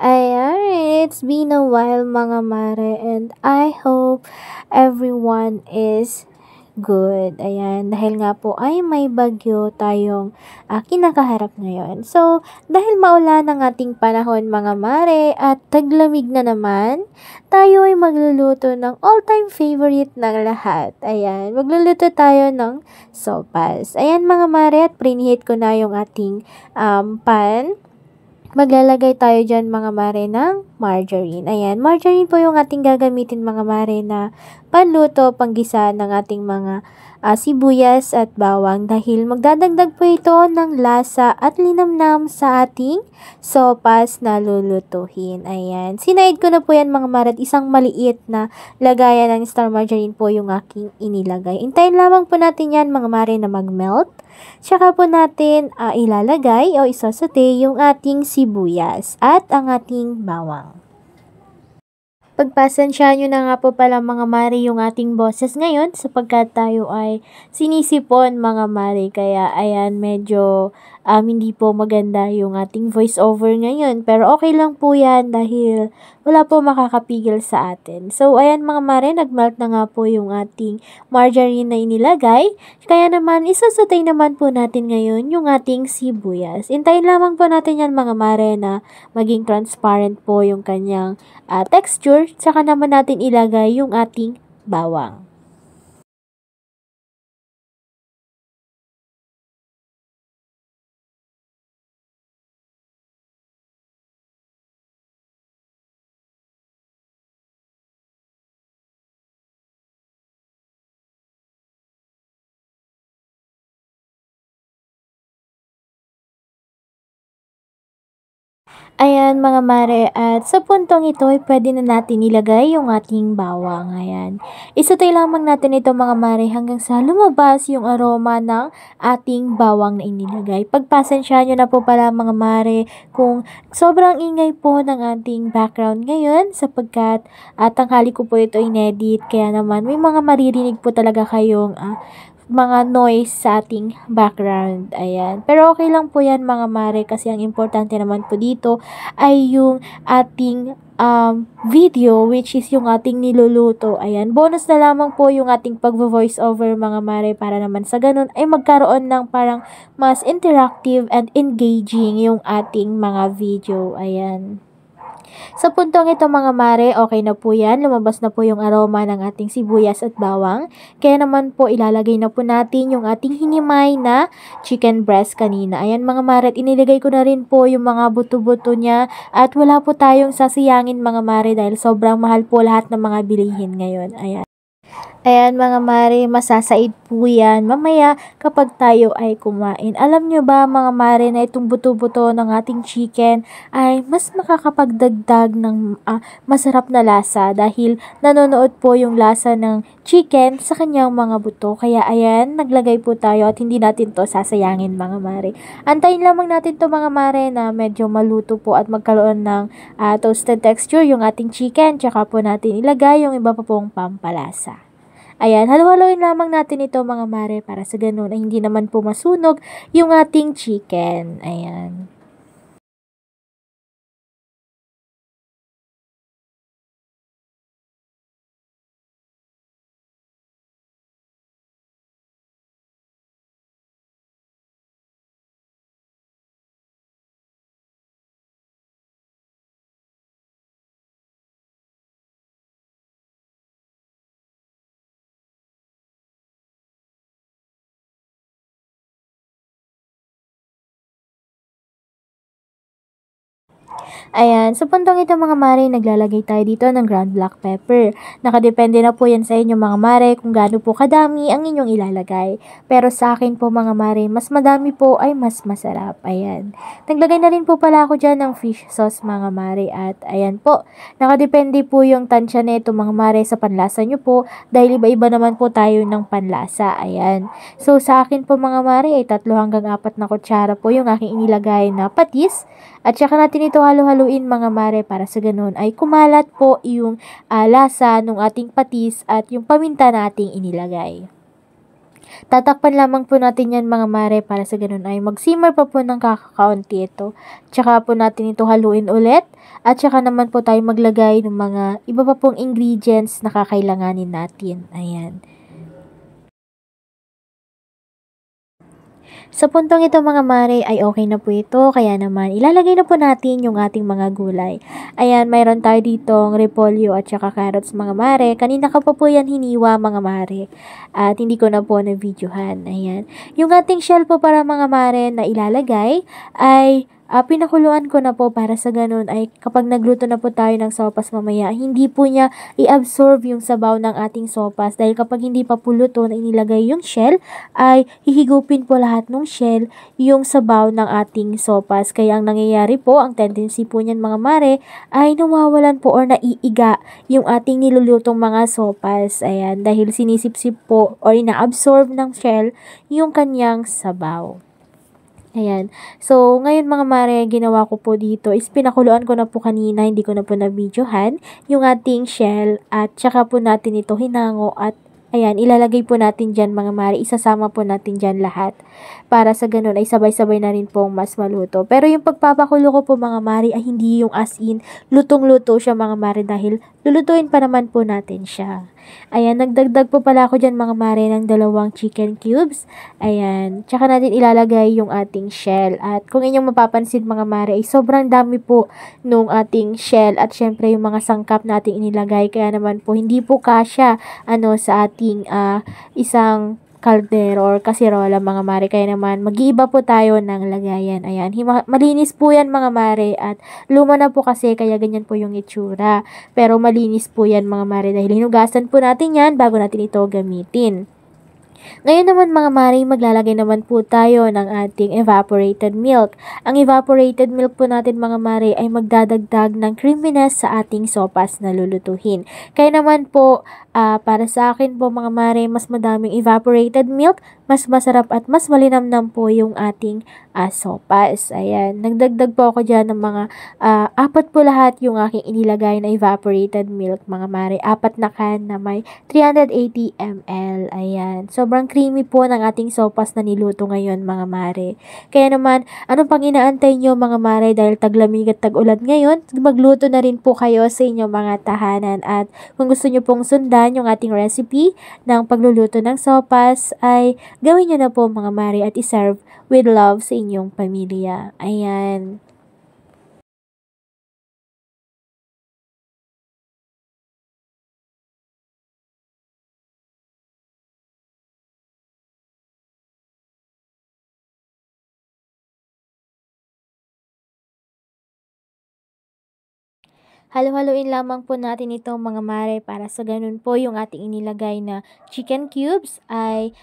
Ayan, it's been a while mga mare and I hope everyone is good. Ayan, dahil nga po ay may bagyo tayong kinakaharap ngayon. So, dahil maulan ang ating panahon mga mare at taglamig na naman, tayo ay magluluto ng all-time favorite ng lahat. Ayan, magluluto tayo ng sopas. Ayan mga mare at preheat ko na yung ating pan. Maglalagay tayo dyan mga mare ng margarine. Ayan, margarine po yung ating gagamitin mga mare na panluto, panggisa ng ating mga sibuyas at bawang dahil magdadagdag po ito ng lasa at linamnam sa ating sopas na lulutuhin. Ayan, sinaid ko na po yan mga mare at isang maliit na lagayan ng star margarine po yung aking inilagay. Intayin lamang po natin yan mga mare na mag-melt. Tsaka po natin ilalagay o isasaute yung ating sibuyas at ang ating bawang. Pagpasensyahan nyo na nga po pala mga mare yung ating boses ngayon sapagkat tayo ay sinisipon mga mare. Kaya ayan medyo hindi po maganda yung ating voice over ngayon. Pero okay lang po yan dahil wala po makakapigil sa atin. So ayan mga mare, nagmelt na nga po yung ating margarine na inilagay. Kaya naman isasatay naman po natin ngayon yung ating sibuyas. Intayin lamang po natin yan mga mare na maging transparent po yung kanyang texture. Saka naman natin ilagay yung ating bawang. Ayan mga mare, at sa puntong ito ay pwede na natin ilagay yung ating bawang. Ayan. Isatay lamang natin ito mga mare hanggang sa lumabas yung aroma ng ating bawang na inilagay. Pagpasensyahan nyo na po pala mga mare kung sobrang ingay po ng ating background ngayon sapagkat tanghali ko po ito inedit. Kaya naman may mga maririnig po talaga kayong mga noise sa ating background. Ayan. Pero okay lang po yan mga mare kasi ang importante naman po dito ay yung ating video which is yung ating niluluto. Ayan. Bonus na lamang po yung ating pag-voice over mga mare para naman sa ganun ay magkaroon ng parang mas interactive and engaging yung ating mga video. Ayan. Sa puntong ito mga mare, okay na po yan. Lumabas na po yung aroma ng ating sibuyas at bawang. Kaya naman po ilalagay na po natin yung ating hinimay na chicken breast kanina. Ayan mga mare, at inilagay ko na rin po yung mga buto-buto niya. At wala po tayong sasayangin mga mare dahil sobrang mahal po lahat ng mga bilihin ngayon. Ayan. Ayan mga mare, masasaid po yan mamaya kapag tayo ay kumain. Alam nyo ba mga mare na itong buto-buto ng ating chicken ay mas makakapagdagdag ng masarap na lasa dahil nanonood po yung lasa ng chicken sa kanyang mga buto. Kaya ayan, naglagay po tayo at hindi natin to sasayangin mga mare. Antayin lamang natin to mga mare na medyo maluto po at magkaroon ng toasted texture yung ating chicken. Tsaka po natin ilagay yung iba pa pong pampalasa. Ayan, halo-haloin lamang natin ito mga mare para sa ganun ay hindi naman po masunog yung ating chicken. Ayan. Ayan, sa puntong ito mga mare, naglalagay tayo dito ng ground black pepper. Nakadepende na po yan sa inyo mga mare kung gaano po kadami ang inyong ilalagay. Pero sa akin po mga mare, mas madami po ay mas masarap. Ayan. Naglagay na rin po pala ako dyan ng fish sauce mga mare. At ayan po, nakadepende po yung tansya nito mga mare sa panlasa nyo po. Dahil iba-iba naman po tayo ng panlasa. Ayan. So sa akin po mga mare ay 3 hanggang 4 na kutsara po yung aking inilagay na patis. At saka natin ito halo-haluin mga mare para sa ganun ay kumalat po yung lasa ng ating patis at yung paminta na ating inilagay. Tatakpan lamang po natin yan mga mare para sa ganun ay mag-simmer pa po ng kakakaunti ito. Tsaka po natin ito haluin ulit at tsaka naman po tayo maglagay ng mga iba pa pong ingredients na kakailanganin natin. Ayan. Sa puntong ito mga mare ay okay na po ito, kaya naman ilalagay na po natin yung ating mga gulay. Ayan, mayroon tayo ditong repolyo at saka carrots mga mare. Kanina ka pa po yan hiniwa mga mare at hindi ko na po na-videohan. Ayan, yung ating shell po para mga mare na ilalagay ay pinakuluan ko na po para sa ganun ay kapag nagluto na po tayo ng sopas mamaya, hindi po niya i-absorb yung sabaw ng ating sopas dahil kapag hindi pa po luto na inilagay yung shell, ay hihigupin po lahat ng shell yung sabaw ng ating sopas. Kaya ang nangyayari po, ang tendency po niyan mga mare, ay nawawalan po or naiiga yung ating nilulutong mga sopas. Ayan, dahil sinisipsip po or ina-absorb ng shell yung kanyang sabaw. Ayan. So, ngayon mga mare, ginawa ko po dito is pinakuluan ko na po kanina, hindi ko na po na-videohan, yung ating shell at tsaka po natin ito hinango at ayan, ilalagay po natin dyan mga mare, isasama po natin dyan lahat para sa ganun ay sabay-sabay na rin pong mas maluto. Pero yung pagpapakulo ko po mga mare ay hindi yung as in, lutong-luto siya mga mare dahil lulutuin pa naman po natin siya. Ayan, nagdagdag po pala ako dyan mga mare ng 2 chicken cubes. Ayan, tsaka natin ilalagay yung ating shell. At kung inyong mapapansin mga mare, ay sobrang dami po nung ating shell at syempre yung mga sangkap nating inilagay. Kaya naman po, hindi po kasya sa ating isang kaldero or kasirola mga mare. Kaya naman, mag-iiba po tayo ng lagayan. Ayan, malinis po yan mga mare at luma na po kasi kaya ganyan po yung itsura. Pero malinis po yan mga mare dahil hinugasan po natin yan bago natin ito gamitin. Ngayon naman mga mare, maglalagay naman po tayo ng ating evaporated milk. Ang evaporated milk po natin mga mare ay magdadagdag ng creaminess sa ating sopas na lulutuhin. Kaya naman po, para sa akin po mga mare, mas madaming evaporated milk, mas masarap at mas malinamnam po yung ating sopas. Ayan, nagdagdag po ako dyan ng mga 4 po lahat yung aking inilagay na evaporated milk mga mare. 4 na can na may 380 ml. Ayan, sobrang creamy po ng ating sopas na niluto ngayon mga mare. Kaya naman, anong pang inaantay nyo mga mare dahil taglamig at tag-ulan ngayon, magluto na rin po kayo sa inyong mga tahanan. At kung gusto nyo pong sundan yung ating recipe ng pagluluto ng sopas, ay gawin nyo na po mga mare at iserve with love sa inyong pamilya. Ayan. Halo-haluin lamang po natin ito mga mare para sa ganun po yung ating inilagay na chicken cubes ay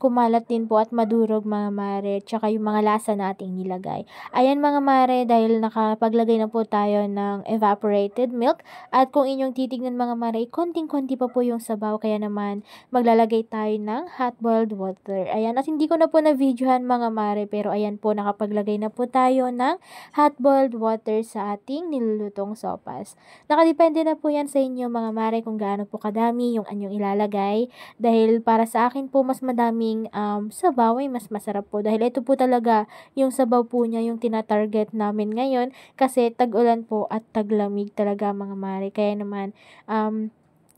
kumalat din po at madurog mga mare, tsaka yung mga lasa na ating nilagay. Ayan mga mare, dahil nakapaglagay na po tayo ng evaporated milk at kung inyong titignan mga mare, konting-konti pa po yung sabaw kaya naman maglalagay tayo ng hot boiled water. Ayan, at hindi ko na po na-videohan mga mare pero ayan po nakapaglagay na po tayo ng hot boiled water sa ating nilulutong sopas. Nakadepende na po yan sa inyo mga mare kung gaano po kadami yung anyong ilalagay dahil para sa akin po mas madaming sabaw ay mas masarap po dahil ito po talaga yung sabaw po niya yung tina-target namin ngayon kasi tag-ulan po at taglamig talaga mga mare. Kaya naman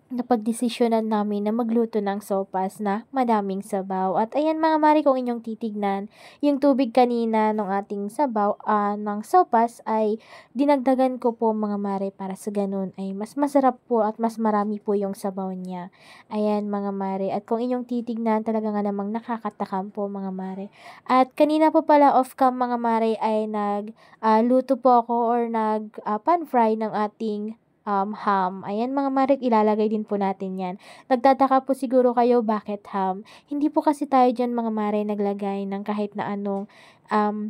napagdesisyonan namin na magluto ng sopas na madaming sabaw. At ayan mga mare, kung inyong titignan, yung tubig kanina ng ating sabaw, ng sopas ay dinagdagan ko po mga mare para sa ganun ay mas masarap po at mas marami po yung sabaw niya. Ayan mga mare, at kung inyong titignan talaga nga namang nakakatakam po mga mare. At kanina po pala off cam mga mare ay luto po ako or pan fry ng ating ham. Ayan mga marit, ilalagay din po natin yan. Nagtataka po siguro kayo bakit ham. Hindi po kasi tayo dyan mga mare naglagay ng kahit na anong um,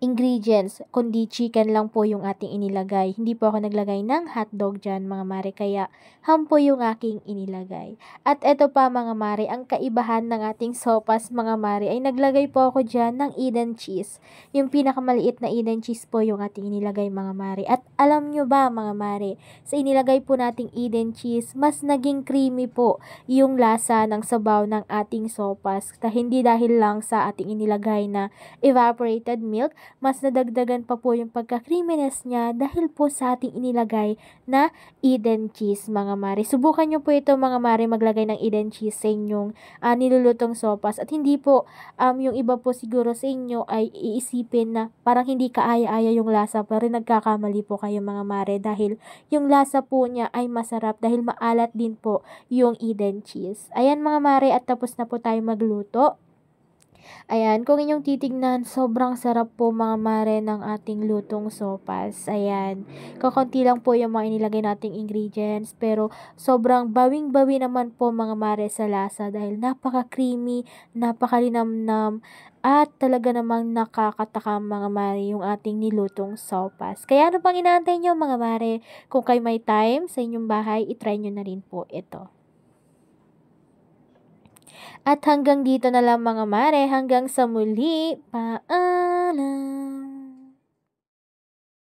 ingredients, kundi chicken lang po yung ating inilagay. Hindi po ako naglagay ng hotdog dyan mga mare, kaya ham po yung aking inilagay. At eto pa mga mare, ang kaibahan ng ating sopas mga mare ay naglagay po ako dyan ng Eden cheese. Yung pinakamaliit na Eden cheese po yung ating inilagay mga mare. At alam nyo ba mga mare, sa inilagay po nating Eden cheese, mas naging creamy po yung lasa ng sabaw ng ating sopas. Hindi dahil lang sa ating inilagay na evaporated milk, mas nadagdagan pa po yung pagka-creaminess niya dahil po sa ating inilagay na Eden cheese mga mare. Subukan nyo po ito mga mare, maglagay ng Eden cheese sa inyong nilulutong sopas, at hindi po yung iba po siguro sa inyo ay iisipin na parang hindi kaaya-aya yung lasa, pero nagkakamali po kayo mga mare, dahil yung lasa po niya ay masarap dahil maalat din po yung Eden cheese. Ayan mga mare, at tapos na po tayo magluto. Ayan, kung inyong titignan, sobrang sarap po mga mare ng ating lutong sopas. Ayan, kakunti lang po yung mga inilagay nating ingredients, pero sobrang bawing-bawi naman po mga mare sa lasa dahil napaka-creamy, napakalinamnam, at talaga namang nakakatakam mga mare yung ating nilutong sopas. Kaya ano pang inaantay nyo mga mare? Kung kayo may time sa inyong bahay, itry nyo na rin po ito. At hanggang dito na lang mga mare, hanggang sa muli, paalam!